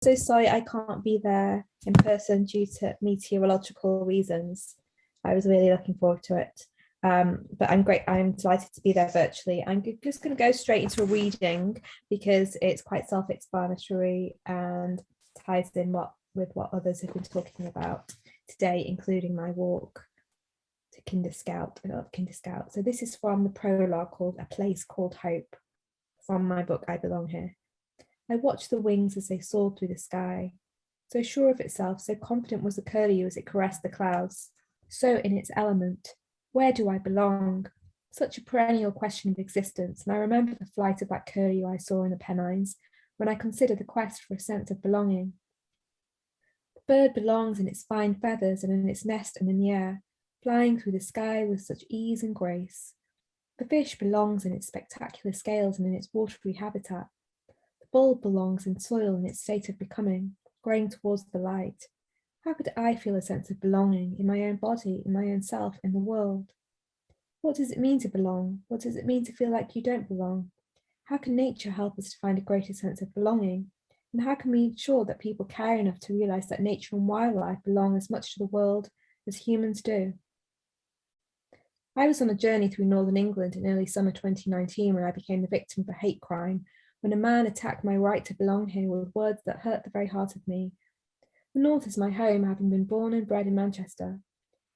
So sorry I can't be there in person due to meteorological reasons. I was really looking forward to it. But I'm delighted to be there virtually. I'm just going to go straight into a reading because it's quite self-explanatory and ties in with what others have been talking about today, including my walk to Kinder Scout. I love Kinder Scout. So this is from the prologue called A Place Called Hope, from my book I Belong Here. I watched the wings as they soared through the sky. So sure of itself, so confident was the curlew as it caressed the clouds. So in its element, where do I belong? Such a perennial question of existence, and I remember the flight of that curlew I saw in the Pennines when I considered the quest for a sense of belonging. The bird belongs in its fine feathers and in its nest and in the air, flying through the sky with such ease and grace. The fish belongs in its spectacular scales and in its watery habitat. The bulb belongs in soil in its state of becoming, growing towards the light. How could I feel a sense of belonging in my own body, in my own self, in the world? What does it mean to belong? What does it mean to feel like you don't belong? How can nature help us to find a greater sense of belonging? And how can we ensure that people care enough to realize that nature and wildlife belong as much to the world as humans do? I was on a journey through northern England in early summer 2019 when I became the victim of a hate crime, when a man attacked my right to belong here with words that hurt the very heart of me. The north is my home, having been born and bred in Manchester.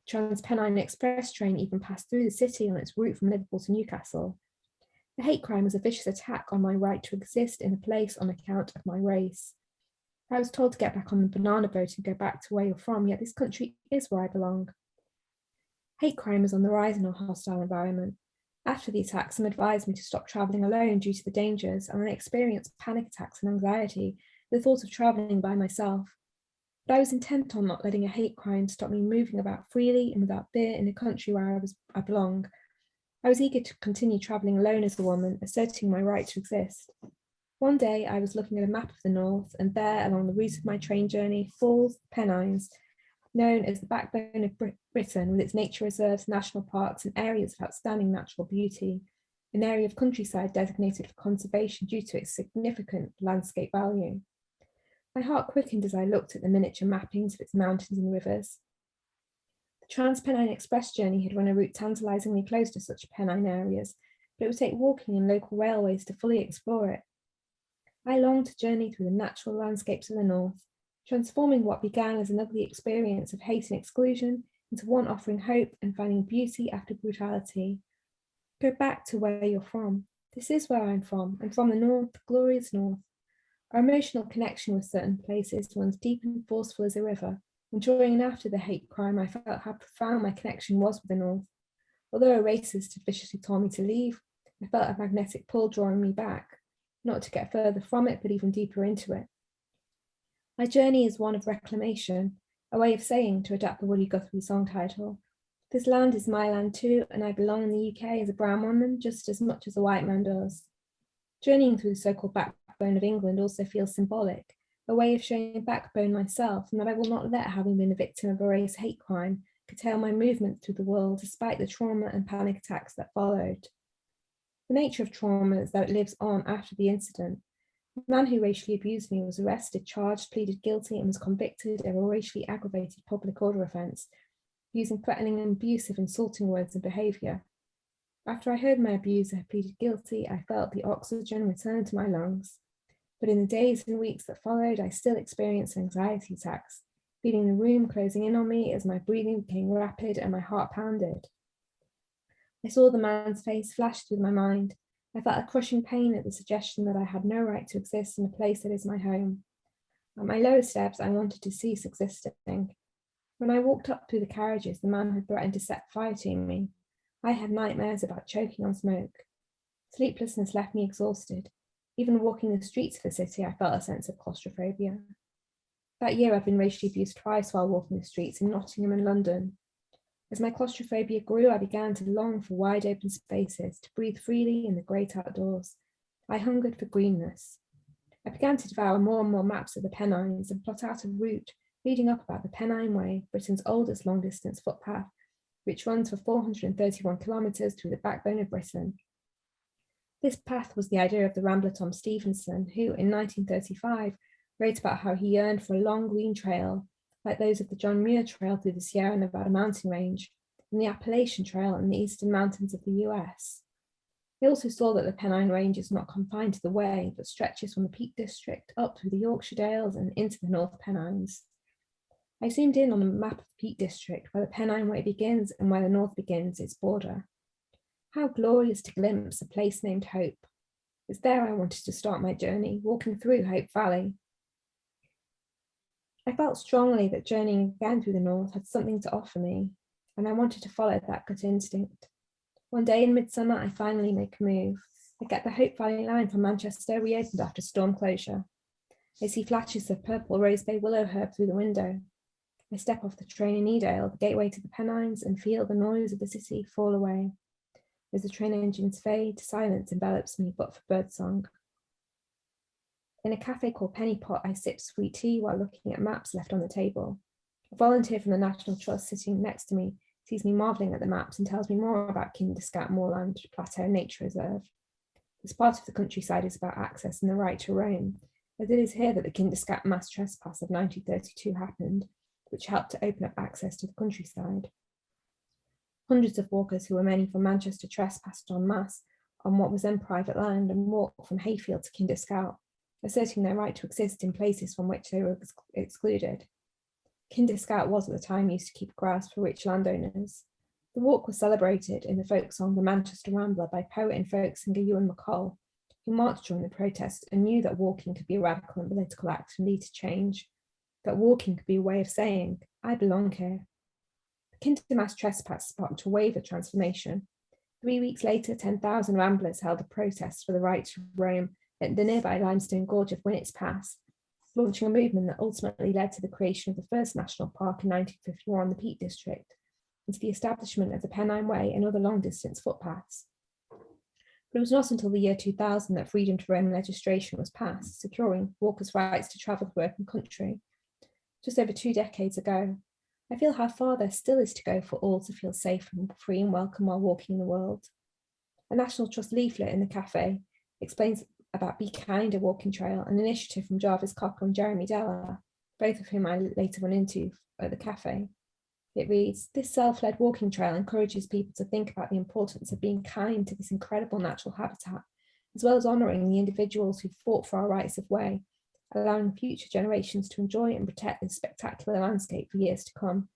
The Trans-Pennine Express train even passed through the city on its route from Liverpool to Newcastle. The hate crime was a vicious attack on my right to exist in a place on account of my race. I was told to get back on the banana boat and go back to where you're from, yet this country is where I belong. Hate crime is on the rise in our hostile environment. After the attack, some advised me to stop travelling alone due to the dangers, and I experienced panic attacks and anxiety at the thought of travelling by myself. But I was intent on not letting a hate crime stop me moving about freely and without fear in a country where I belong. I was eager to continue travelling alone as a woman, asserting my right to exist. One day I was looking at a map of the north, and there, along the route of my train journey, falls the Pennines, known as the backbone of Britain, with its nature reserves, national parks, and areas of outstanding natural beauty, an area of countryside designated for conservation due to its significant landscape value. My heart quickened as I looked at the miniature mappings of its mountains and rivers. The Trans-Pennine Express journey had run a route tantalizingly close to such Pennine areas, but it would take walking and local railways to fully explore it. I longed to journey through the natural landscapes of the north, transforming what began as an ugly experience of hate and exclusion into one offering hope and finding beauty after brutality. Go back to where you're from. This is where I'm from the north, the glorious north. Our emotional connection with certain places runs deep and forceful as a river, and during and after the hate crime, I felt how profound my connection was with the north. Although a racist had viciously told me to leave, I felt a magnetic pull drawing me back, not to get further from it, but even deeper into it. My journey is one of reclamation, a way of saying, to adapt the Woolly Guthrie song title, this land is my land too, and I belong in the UK as a brown woman just as much as a white man does. Journeying through the so-called backbone of England also feels symbolic, a way of showing backbone myself, and that I will not let having been a victim of a race hate crime curtail my movement through the world despite the trauma and panic attacks that followed. The nature of trauma is that it lives on after the incident. The man who racially abused me was arrested, charged, pleaded guilty, and was convicted of a racially aggravated public order offence, using threatening and abusive, insulting words and behaviour. After I heard my abuser had pleaded guilty, I felt the oxygen return to my lungs. But in the days and weeks that followed, I still experienced anxiety attacks, feeling the room closing in on me as my breathing became rapid and my heart pounded. I saw the man's face flash through my mind. I felt a crushing pain at the suggestion that I had no right to exist in a place that is my home. At my lowest ebbs, I wanted to cease existing. When I walked up through the carriages, the man had threatened to set fire to me. I had nightmares about choking on smoke. Sleeplessness left me exhausted. Even walking the streets of the city, I felt a sense of claustrophobia. That year, I've been racially abused twice while walking the streets in Nottingham and London. As my claustrophobia grew, I began to long for wide open spaces, to breathe freely in the great outdoors. I hungered for greenness. I began to devour more and more maps of the Pennines and plot out a route leading up about the Pennine Way, Britain's oldest long-distance footpath, which runs for 431 kilometres through the backbone of Britain. This path was the idea of the rambler Tom Stevenson, who, in 1935, wrote about how he yearned for a long green trail, like those of the John Muir Trail through the Sierra Nevada mountain range, and the Appalachian Trail in the eastern mountains of the US. He also saw that the Pennine Range is not confined to the Way, but stretches from the Peak District up through the Yorkshire Dales and into the North Pennines. I zoomed in on a map of the Peak District, where the Pennine Way begins and where the North begins its border. How glorious to glimpse a place named Hope. It's there I wanted to start my journey, walking through Hope Valley. I felt strongly that journeying again through the North had something to offer me, and I wanted to follow that gut instinct. One day in midsummer, I finally make a move. I get the Hope Valley line from Manchester reopened after storm closure. I see flashes of purple rosebay willow herb through the window. I step off the train in Edale, the gateway to the Pennines, and feel the noise of the city fall away. As the train engines fade, silence envelops me but for birdsong. In a cafe called Penny Pot, I sip sweet tea while looking at maps left on the table. A volunteer from the National Trust sitting next to me sees me marvelling at the maps and tells me more about Kindescat Moorland Plateau Nature Reserve. This part of the countryside is about access and the right to roam, as it is here that the Kindescat mass trespass of 1932 happened, which helped to open up access to the countryside. Hundreds of walkers, who were many from Manchester, trespassed en masse on what was then private land and walked from Hayfield to Kindescat, asserting their right to exist in places from which they were excluded. Kindescat was at the time used to keep grass for rich landowners. The walk was celebrated in the folk song The Manchester Rambler by poet and folk singer Ewan MacColl, who marched during the protest and knew that walking could be a radical and political act and lead to change, that walking could be a way of saying, I belong here. The Kindermass trespass sparked a wave of transformation. 3 weeks later, 10,000 ramblers held a protest for the right to roam at the nearby limestone gorge of Winnet's Pass, launching a movement that ultimately led to the creation of the first national park in 1954 in the Peak District, and to the establishment of the Pennine Way and other long-distance footpaths. But it was not until the year 2000 that freedom to roam legislation was passed, securing walkers' rights to travel to work and country. Just over 2 decades ago, I feel how far there still is to go for all to feel safe and free and welcome while walking the world. A National Trust leaflet in the cafe explains about Be Kind, a walking trail, an initiative from Jarvis Cocker and Jeremy Della, both of whom I later run into at the cafe. It reads, this self-led walking trail encourages people to think about the importance of being kind to this incredible natural habitat, as well as honouring the individuals who fought for our rights of way, allowing future generations to enjoy and protect this spectacular landscape for years to come.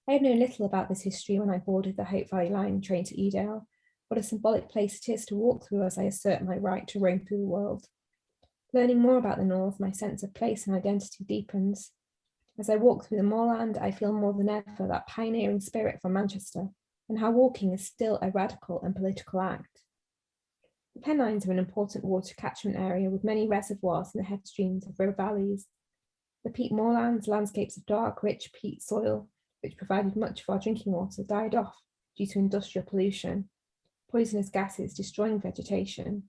I have known little about this history when I boarded the Hope Valley Line train to Edale. What a symbolic place it is to walk through as I assert my right to roam through the world. Learning more about the North, my sense of place and identity deepens. As I walk through the moorland, I feel more than ever that pioneering spirit from Manchester and how walking is still a radical and political act. The Pennines are an important water catchment area with many reservoirs and the headstreams of river valleys. The peat moorlands, landscapes of dark, rich peat soil, which provided much of our drinking water, died off due to industrial pollution, poisonous gases destroying vegetation.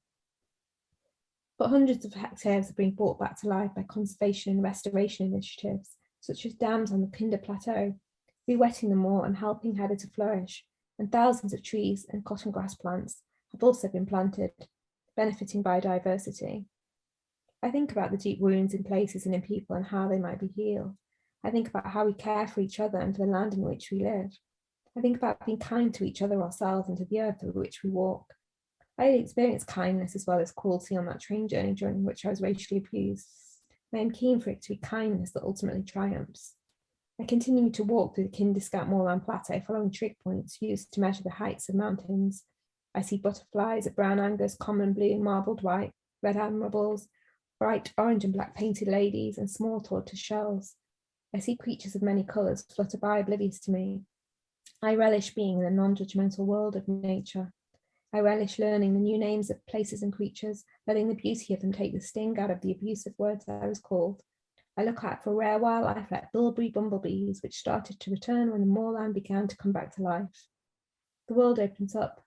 But hundreds of hectares are being brought back to life by conservation and restoration initiatives, such as dams on the Kinder Plateau, re-wetting the moor and helping heather to flourish, and thousands of trees and cotton grass plants have also been planted, benefiting biodiversity. I think about the deep wounds in places and in people and how they might be healed. I think about how we care for each other and for the land in which we live. I think about being kind to each other, ourselves, and to the earth through which we walk. I experienced kindness as well as cruelty on that train journey during which I was racially abused. I am keen for it to be kindness that ultimately triumphs. I continue to walk through the Kindescat Moorland Plateau, following trig points used to measure the heights of mountains. I see butterflies of brown angus, common blue, marbled white, red admirables, bright orange and black painted ladies, and small tortoise shells. I see creatures of many colours flutter by oblivious to me. I relish being in the non-judgmental world of nature. I relish learning the new names of places and creatures, letting the beauty of them take the sting out of the abusive words that I was called. I look out for rare wildlife like bilberry bumblebees, which started to return when the moorland began to come back to life. The world opens up,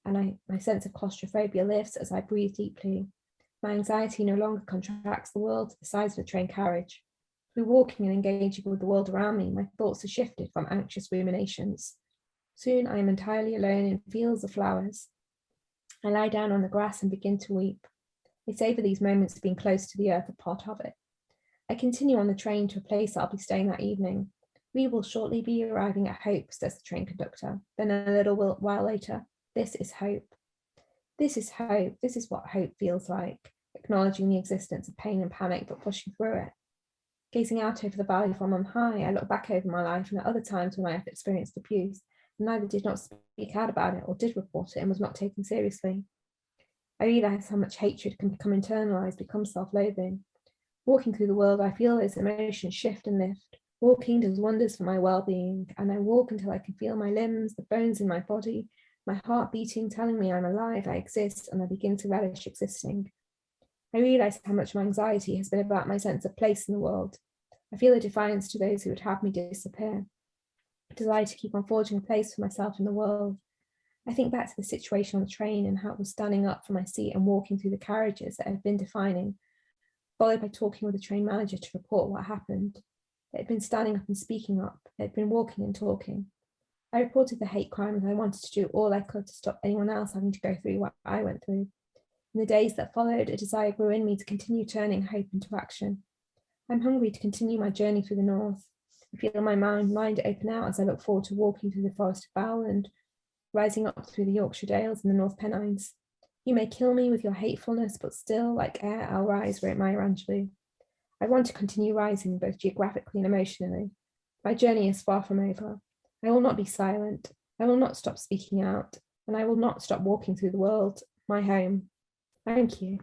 and my sense of claustrophobia lifts as I breathe deeply. My anxiety no longer contracts the world to the size of a train carriage. Through walking and engaging with the world around me, my thoughts are shifted from anxious ruminations. Soon I am entirely alone in fields of flowers. I lie down on the grass and begin to weep. They savour these moments of being close to the earth, a part of it. I continue on the train to a place I'll be staying that evening. We will shortly be arriving at Hope, says the train conductor. Then a little while later, this is Hope. This is hope. This is what hope feels like, acknowledging the existence of pain and panic, but pushing through it. Gazing out over the valley from on high, I look back over my life and at other times when I have experienced abuse, and neither did not speak out about it or did report it and was not taken seriously. I realise how much hatred can become internalized, become self-loathing. Walking through the world, I feel those emotions shift and lift. Walking does wonders for my well-being, and I walk until I can feel my limbs, the bones in my body, my heart beating, telling me I'm alive, I exist, and I begin to relish existing. I realise how much my anxiety has been about my sense of place in the world. I feel a defiance to those who would have me disappear, a desire to keep on forging a place for myself in the world. I think back to the situation on the train and how it was standing up from my seat and walking through the carriages that had been defining, followed by talking with the train manager to report what happened. It had been standing up and speaking up. It had been walking and talking. I reported the hate crime and I wanted to do all I could to stop anyone else having to go through what I went through. In the days that followed, a desire grew in me to continue turning hope into action. I'm hungry to continue my journey through the north. I feel my mind open out as I look forward to walking through the forest of Bowland, rising up through the Yorkshire Dales and the North Pennines. You may kill me with your hatefulness, but still, like air, I'll rise, wrote Maya Angelou. I want to continue rising, both geographically and emotionally. My journey is far from over. I will not be silent. I will not stop speaking out, and I will not stop walking through the world, my home. Thank you.